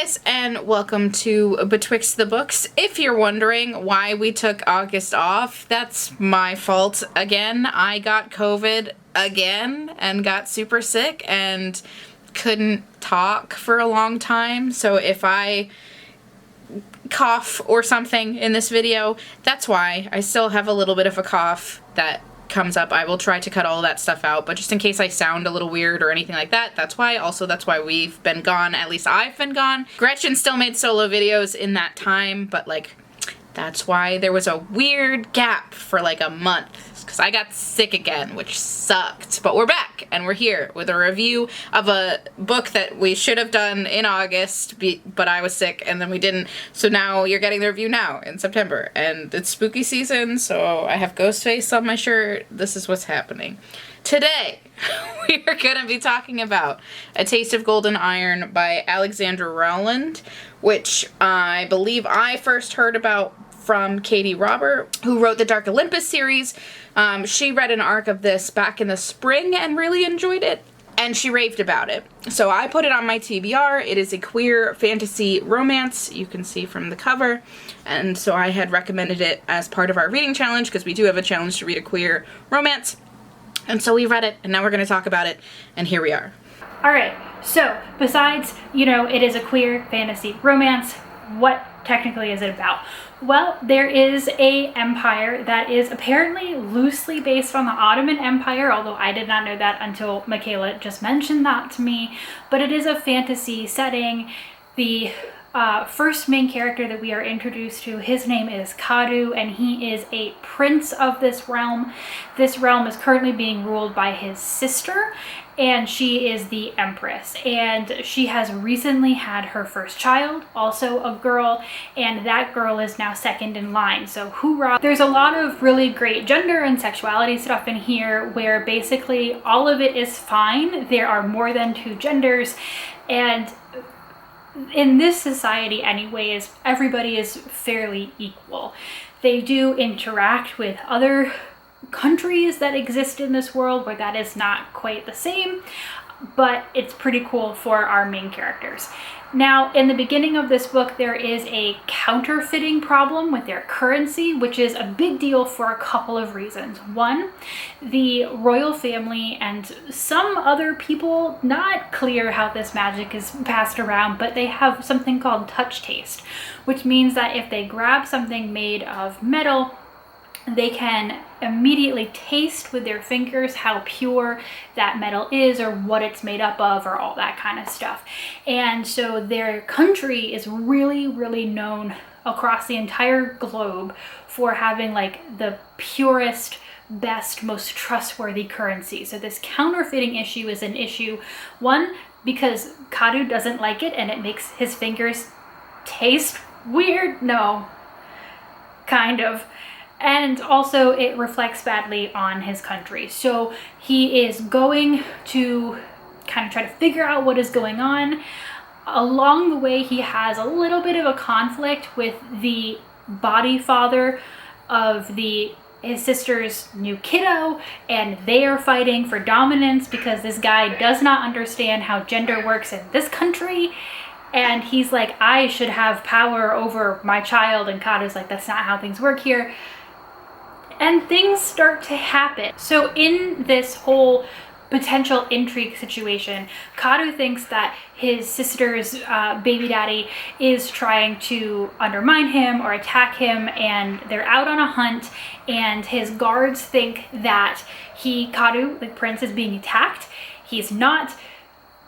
guys, and welcome to Betwixt the Books. If you're wondering why we took August off, that's my fault again. I got COVID again and got super sick and couldn't talk for a long time. So if I cough or something in this video, that's why. I still have a little bit of a cough that comes up. I will try to cut all that stuff out, but just in case I sound a little weird or anything like that, that's why. Also, that's why we've been gone. At least I've been gone. Gretchen still made solo videos in that time, but like, that's why there was a weird gap for like a month, because I got sick again, which sucked. But we're back, and we're here with a review of a book that we should have done in August, but I was sick, and then we didn't. So now you're getting the review now in September, and it's spooky season, so I have Ghostface on my shirt. This is what's happening. Today, we are going to be talking about A Taste of Golden Iron by Alexandra Rowland, which I believe I first heard about from Katie Robert, who wrote the Dark Olympus series. She read an arc of this back in the spring and really enjoyed it, and she raved about it. So I put it on my TBR. It is a queer fantasy romance, you can see from the cover, and so I had recommended it as part of our reading challenge, because we do have a challenge to read a queer romance. And so we read it, and now we're going to talk about it, and here we are. Alright, so besides, it is a queer fantasy romance, what technically is it about? Well, there is a empire that is apparently loosely based on the Ottoman Empire, although I did not know that until Michaela just mentioned that to me. But it is a fantasy setting. The first main character that we are introduced to, his name is Kadu, and he is a prince of this realm. This realm is currently being ruled by his sister, and she is the empress, and she has recently had her first child, also a girl, and that girl is now second in line, so hoorah. There's a lot of really great gender and sexuality stuff in here where basically all of it is fine. There are more than two genders, and in this society anyways, everybody is fairly equal. They do interact with other countries that exist in this world where that is not quite the same, but it's pretty cool for our main characters. Now, in the beginning of this book, there is a counterfeiting problem with their currency, which is a big deal for a couple of reasons. One, the royal family and some other people, not clear how this magic is passed around, but they have something called touch taste, which means that if they grab something made of metal, they can immediately taste with their fingers how pure that metal is or what it's made up of or all that kind of stuff. And so their country is really, really known across the entire globe for having like the purest, best, most trustworthy currency. So this counterfeiting issue is an issue, one, because Kadu doesn't like it and it makes his fingers taste weird. No, kind of. And also it reflects badly on his country. So he is going to kind of try to figure out what is going on. Along the way, he has a little bit of a conflict with the body father of his sister's new kiddo, and they are fighting for dominance because this guy does not understand how gender works in this country. And he's like, I should have power over my child, and Kadu's like, that's not how things work here. And things start to happen. So in this whole potential intrigue situation, Kadu thinks that his sister's baby daddy is trying to undermine him or attack him, and they're out on a hunt, and his guards think that Kadu, the prince, is being attacked. He's not,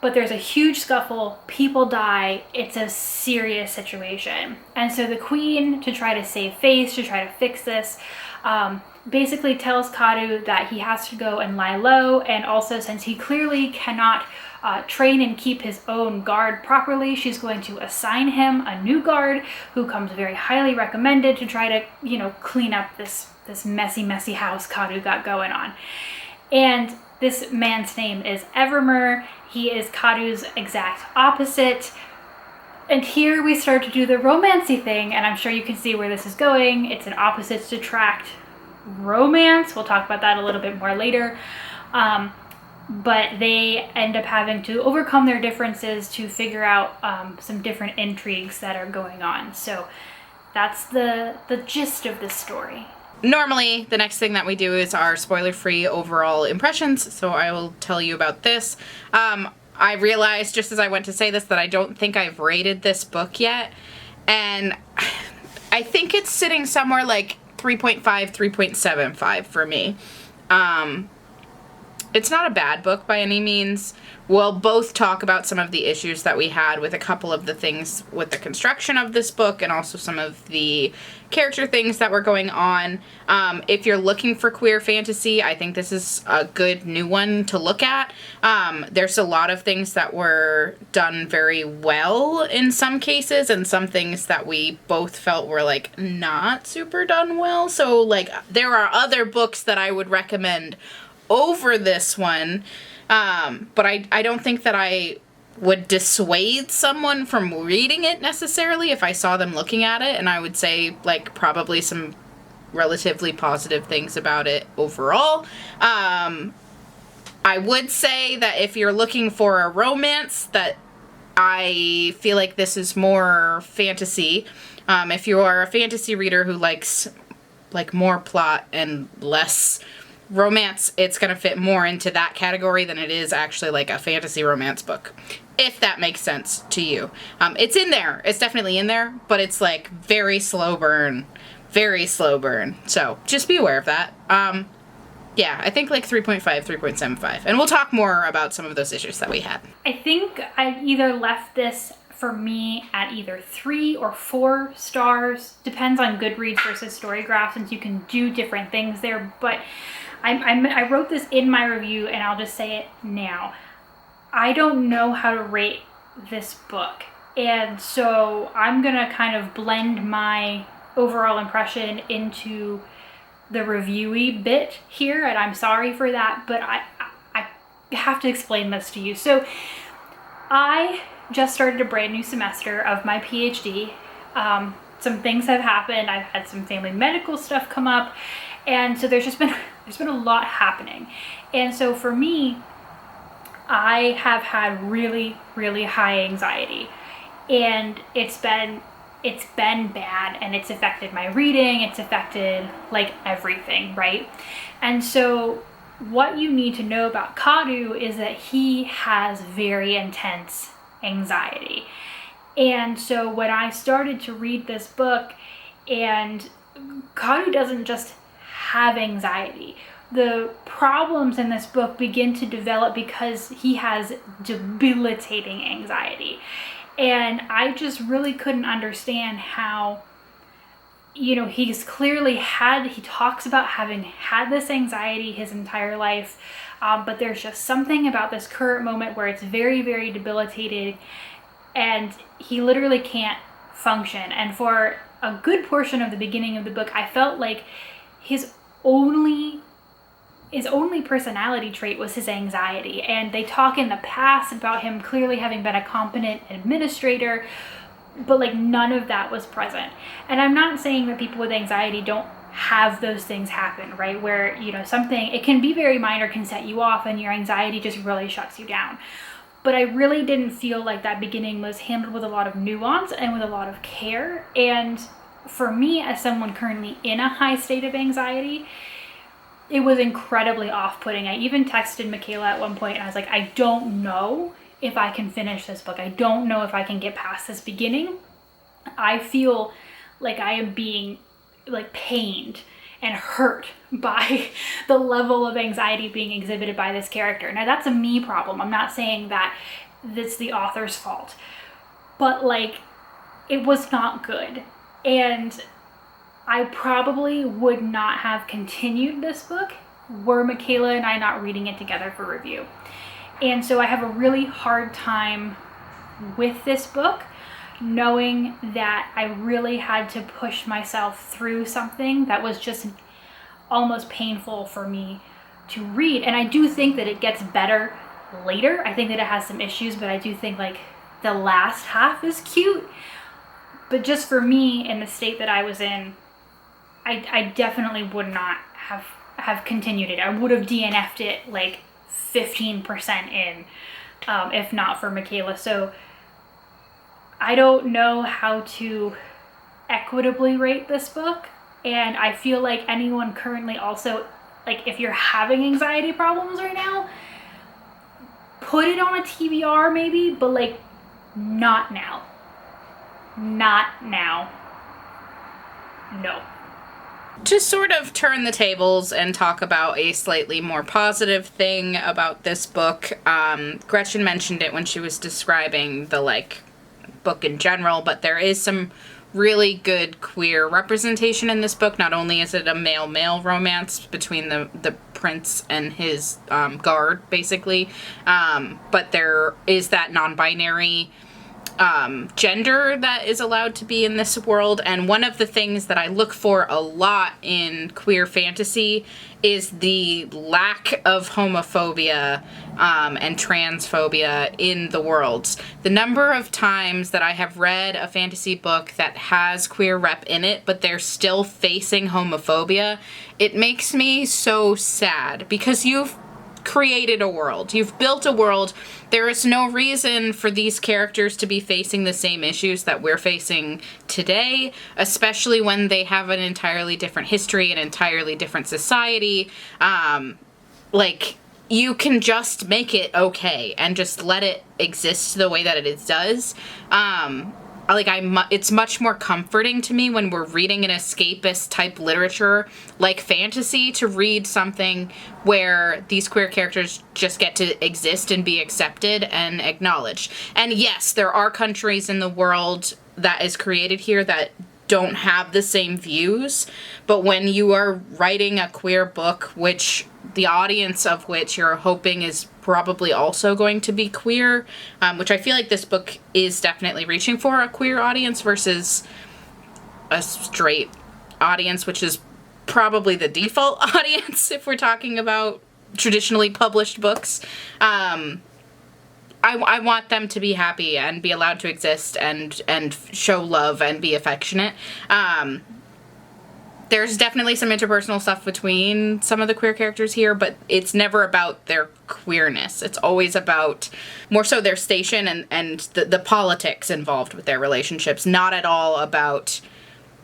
but there's a huge scuffle, people die, it's a serious situation. And so the queen, to try to save face, to try to fix this, basically tells Kadu that he has to go and lie low, and also since he clearly cannot train and keep his own guard properly, she's going to assign him a new guard who comes very highly recommended to try to, clean up this messy house Kadu got going on. And this man's name is Evermer. He is Kadu's exact opposite. And here we start to do the romancy thing, and I'm sure you can see where this is going. It's an opposites attract romance. We'll talk about that a little bit more later. but they end up having to overcome their differences to figure out some different intrigues that are going on. So that's the gist of this story. Normally, the next thing that we do is our spoiler-free overall impressions, so I will tell you about this. I realized just as I went to say this that I don't think I've rated this book yet, and I think it's sitting somewhere like 3.5, 3.75 for me. It's not a bad book by any means. We'll both talk about some of the issues that we had with a couple of the things with the construction of this book and also some of the character things that were going on. If you're looking for queer fantasy, I think this is a good new one to look at. There's a lot of things that were done very well in some cases and some things that we both felt were like not super done well. So like there are other books that I would recommend over this one, but I don't think that I would dissuade someone from reading it necessarily if I saw them looking at it, and I would say like probably some relatively positive things about it overall. I would say that if you're looking for a romance, that I feel like this is more fantasy. If you are a fantasy reader who likes like more plot and less romance, it's going to fit more into that category than it is actually like a fantasy romance book, if that makes sense to you. It's in there. It's definitely in there, but it's like very slow burn. So just be aware of that. Yeah, I think like 3.5, 3.75. And we'll talk more about some of those issues that we had. I think I either left this for me at either 3 or 4 stars. Depends on Goodreads versus Storygraph, since you can do different things there. But I wrote this in my review, and I'll just say it now. I don't know how to rate this book. And so I'm going to kind of blend my overall impression into the reviewy bit here, and I'm sorry for that, but I have to explain this to you. So I just started a brand new semester of my PhD. Some things have happened. I've had some family medical stuff come up, and so there's been a lot happening. And so for me, I have had really, really high anxiety, and it's been bad, and it's affected my reading, it's affected like everything, right? And so what you need to know about Kadu is that he has very intense anxiety. And so when I started to read this book, and Kadu doesn't just have anxiety. The problems in this book begin to develop because he has debilitating anxiety. And I just really couldn't understand how, he talks about having had this anxiety his entire life, but there's just something about this current moment where it's very, very debilitating, and he literally can't function. And for a good portion of the beginning of the book, I felt like his only personality trait was his anxiety. And they talk in the past about him clearly having been a competent administrator, but like none of that was present. And I'm not saying that people with anxiety don't have those things happen, right? Where, something, it can be very minor, can set you off, and your anxiety just really shuts you down. But I really didn't feel like that beginning was handled with a lot of nuance and with a lot of care. And for me, as someone currently in a high state of anxiety, it was incredibly off-putting. I even texted Michaela at one point, and I was like, I don't know if I can finish this book. I don't know if I can get past this beginning. I feel like I am being like pained and hurt by the level of anxiety being exhibited by this character. Now that's a me problem. I'm not saying that it's the author's fault, but like it was not good. And I probably would not have continued this book were Michaela and I not reading it together for review. And so I have a really hard time with this book, knowing that I really had to push myself through something that was just almost painful for me to read. And I do think that it gets better later. I think that it has some issues, but I do think like the last half is cute. But just for me, in the state that I was in, I definitely would not have continued it. I would have DNF'd it like 15% in, if not for Michaela. So I don't know how to equitably rate this book, and I feel like anyone currently also, like, if you're having anxiety problems right now, put it on a TBR maybe, but like not now. Not now. No. To sort of turn the tables and talk about a slightly more positive thing about this book, Gretchen mentioned it when she was describing the, like, book in general, but there is some really good queer representation in this book. Not only is it a male-male romance between the prince and his guard, basically, but there is that non-binary gender that is allowed to be in this world. And one of the things that I look for a lot in queer fantasy is the lack of homophobia and transphobia in the worlds. The number of times that I have read a fantasy book that has queer rep in it, but they're still facing homophobia, it makes me so sad, because you've created a world. You've built a world. There is no reason for these characters to be facing the same issues that we're facing today, especially when they have an entirely different history, an entirely different society. Like, you can just make it okay and just let it exist the way that it does. It's much more comforting to me when we're reading an escapist type literature like fantasy to read something where these queer characters just get to exist and be accepted and acknowledged. And yes, there are countries in the world that is created here that don't have the same views, but when you are writing a queer book, which the audience of which you're hoping is probably also going to be queer, which I feel like this book is definitely reaching for a queer audience versus a straight audience, which is probably the default audience if we're talking about traditionally published books. I want them to be happy and be allowed to exist and show love and be affectionate. There's definitely some interpersonal stuff between some of the queer characters here, but it's never about their queerness. It's always about more so their station and the politics involved with their relationships, not at all about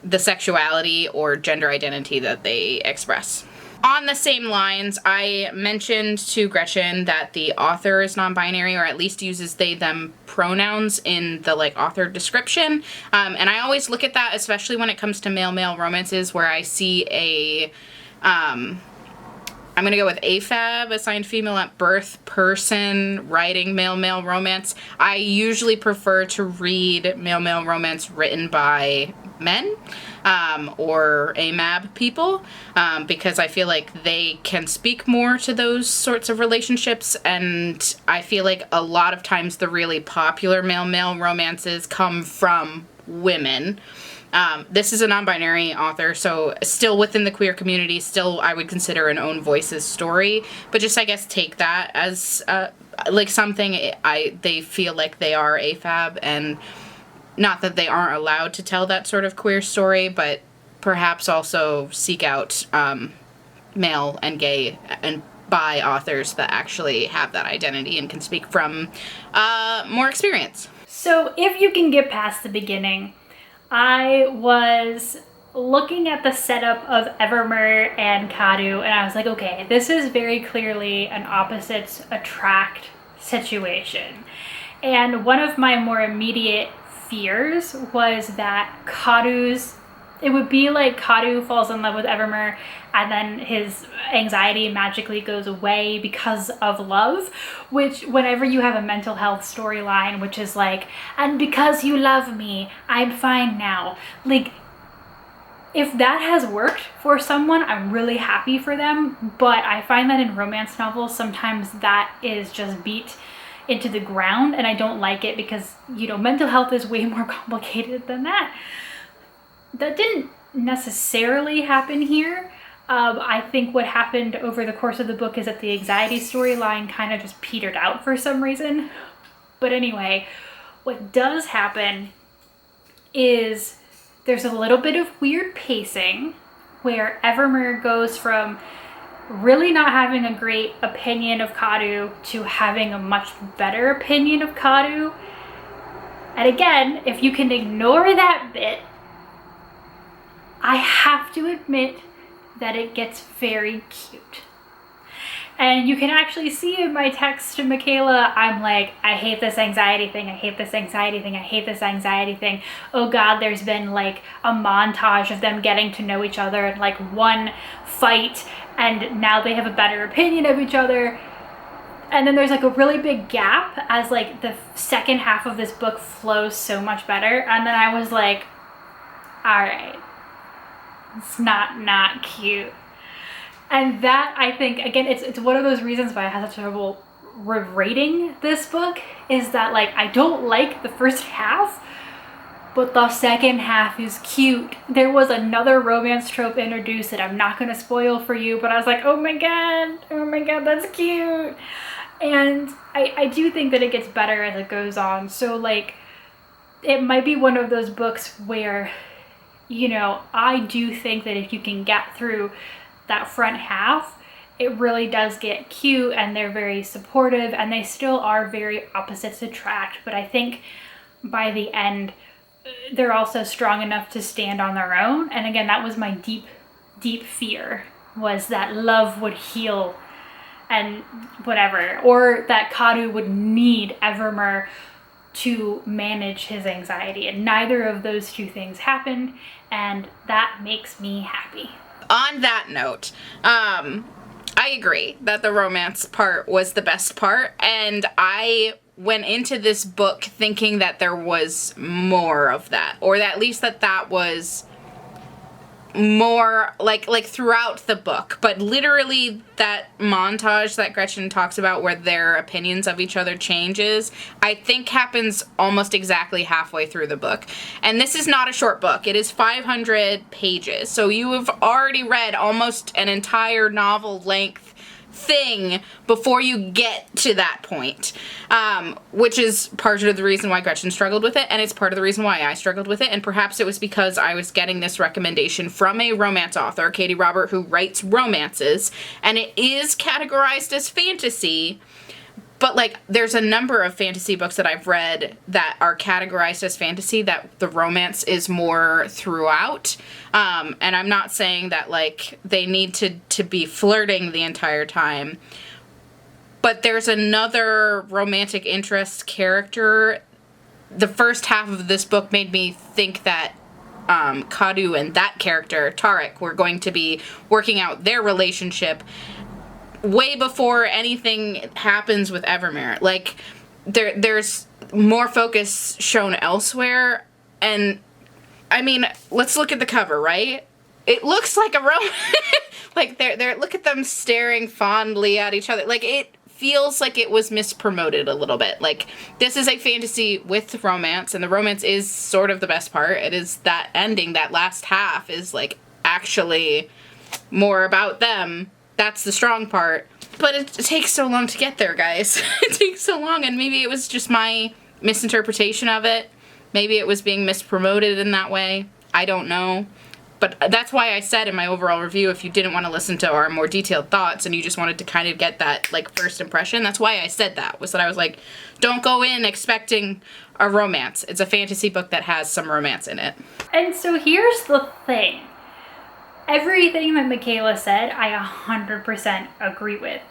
the sexuality or gender identity that they express. On the same lines, I mentioned to Gretchen that the author is non-binary, or at least uses they, them pronouns in the, like, author description. And I always look at that, especially when it comes to male-male romances, where I see a, I'm going to go with AFAB, assigned female at birth, person writing male-male romance. I usually prefer to read male-male romance written by men, or AMAB people, because I feel like they can speak more to those sorts of relationships, and I feel like a lot of times the really popular male-male romances come from women. This is a non-binary author, so still within the queer community, still I would consider an own voices story, but just, I guess, take that as, like, something they feel like they are AFAB, and not that they aren't allowed to tell that sort of queer story, but perhaps also seek out male and gay and bi authors that actually have that identity and can speak from more experience. So if you can get past the beginning, I was looking at the setup of Evermer and Kadu, and I was like, okay, this is very clearly an opposites attract situation. And one of my more immediate fears was that it would be like Kadu falls in love with Evermer and then his anxiety magically goes away because of love, which whenever you have a mental health storyline, which is like, and because you love me, I'm fine now. Like, if that has worked for someone, I'm really happy for them, but I find that in romance novels, sometimes that is just beat into the ground, and I don't like it because, you know, mental health is way more complicated than that. That didn't necessarily happen here. I think what happened over the course of the book is that the anxiety storyline kind of just petered out for some reason. But anyway, what does happen is there's a little bit of weird pacing where Evermer goes from really not having a great opinion of Kadu to having a much better opinion of Kadu. And again, if you can ignore that bit, I have to admit that it gets very cute. And you can actually see in my text to Michaela, I'm like, I hate this anxiety thing, I hate this anxiety thing, I hate this anxiety thing. Oh God, there's been like a montage of them getting to know each other and like one fight, and now they have a better opinion of each other. And then there's like a really big gap as like the second half of this book flows so much better. And then I was like, all right, it's not cute. And that, I think, again, it's one of those reasons why I had such trouble rating this book, is that like I don't like the first half, but the second half is cute. There was another romance trope introduced that I'm not going to spoil for you, but I was like, oh my god, that's cute. And I do think that it gets better as it goes on. So like, it might be one of those books where, you know, I do think that if you can get through that front half, it really does get cute, and they're very supportive, and they still are very opposites attract. But I think by the end, they're also strong enough to stand on their own. And again, that was my deep fear, was that love would heal and whatever, or that Kadu would need Evermer to manage his anxiety. And neither of those two things happened, and that makes me happy. On that note, I agree that the romance part was the best part, and I went into this book thinking that there was more of that, or at least that was more like throughout the book. But literally that montage that Gretchen talks about where their opinions of each other changes, I think happens almost exactly halfway through the book. And this is not a short book. It is 500 pages. So you have already read almost an entire novel length thing before you get to that point, which is part of the reason why Gretchen struggled with it, and it's part of the reason why I struggled with it. And perhaps it was because I was getting this recommendation from a romance author, Katie Robert, who writes romances, and it is categorized as fantasy. But, like, there's a number of fantasy books that I've read that are categorized as fantasy that the romance is more throughout. And I'm not saying that, like, they need to be flirting the entire time. But there's another romantic interest character. The first half of this book made me think that Kadu and that character, Tarek, were going to be working out their relationship way before anything happens with Evermere. Like, there's more focus shown elsewhere, and I mean, let's look at the cover, right? It looks like a romance. Like, they're look at them staring fondly at each other. Like, it feels like it was mispromoted a little bit. Like, this is a fantasy with romance, and the romance is sort of the best part. It is that ending, that last half is, like, actually more about them. That's the strong part. But it takes so long to get there, guys. It takes so long, and maybe it was just my misinterpretation of it. Maybe it was being mispromoted in that way. I don't know. But that's why I said in my overall review, if you didn't want to listen to our more detailed thoughts and you just wanted to kind of get that, like, first impression, that's why I said that, was that I was like, don't go in expecting a romance. It's a fantasy book that has some romance in it. And so here's the thing. Everything that Michaela said, I 100% agree with.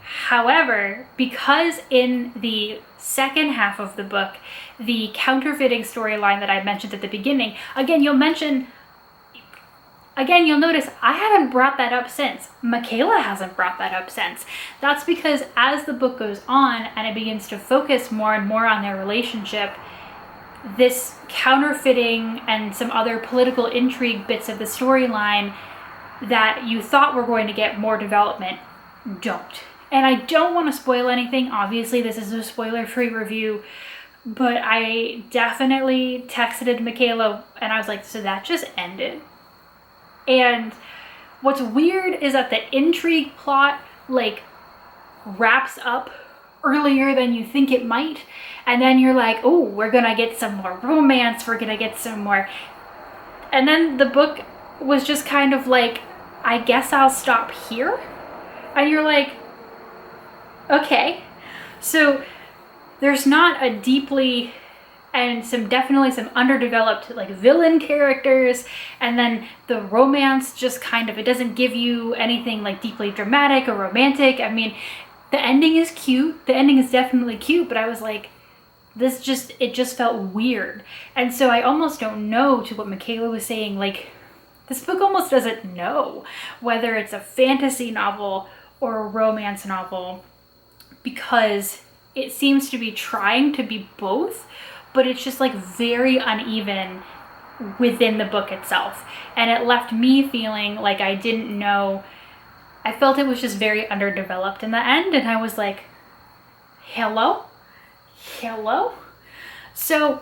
However, because in the second half of the book, the counterfeiting storyline that I mentioned at the beginning, again, you'll notice I haven't brought that up since. Michaela hasn't brought that up since. That's because as the book goes on and it begins to focus more and more on their relationship, this counterfeiting and some other political intrigue bits of the storyline that you thought were going to get more development don't. And I don't want to spoil anything. Obviously, this is a spoiler-free review, but I definitely texted Michaela and I was like, so that just ended? And what's weird is that the intrigue plot, like, wraps up earlier than you think it might, and then you're like, oh, we're gonna get some more romance, we're gonna get some more, and then the book was just kind of like, I guess I'll stop here. And you're like, okay. So there's not a deeply, and definitely some underdeveloped like villain characters, and then the romance just kind of, it doesn't give you anything like deeply dramatic or romantic. I mean, the ending is cute. The ending is definitely cute, but I was like, it just felt weird. And so I almost don't know, to what Michaela was saying, like, this book almost doesn't know whether it's a fantasy novel or a romance novel, because it seems to be trying to be both, but it's just like very uneven within the book itself. And it left me feeling like I didn't know. I felt it was just very underdeveloped in the end, and I was like, hello? So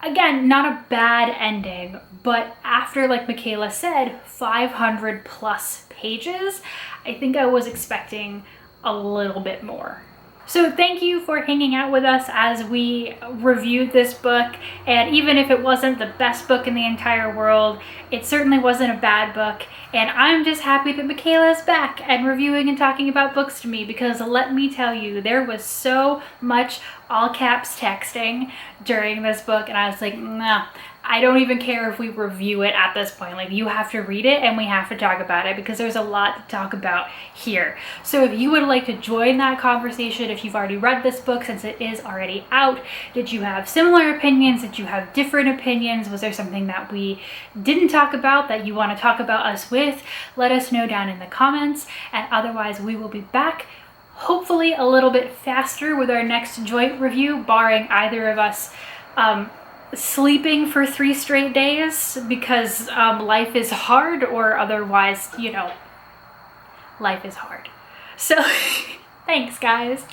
again, not a bad ending, but after, like Michaela said, 500 plus pages, I think I was expecting a little bit more. So thank you for hanging out with us as we reviewed this book. And even if it wasn't the best book in the entire world, it certainly wasn't a bad book. And I'm just happy that Michaela's back and reviewing and talking about books to me, because let me tell you, there was so much all caps texting during this book, and I was like, nah, I don't even care if we review it at this point. Like, you have to read it and we have to talk about it, because there's a lot to talk about here. So if you would like to join that conversation, if you've already read this book, since it is already out, did you have similar opinions? Did you have different opinions? Was there something that we didn't talk about that you want to talk about us with? Let us know down in the comments. And otherwise, we will be back hopefully a little bit faster with our next joint review, barring either of us sleeping for 3 straight days because life is hard, or otherwise, life is hard. So thanks, guys.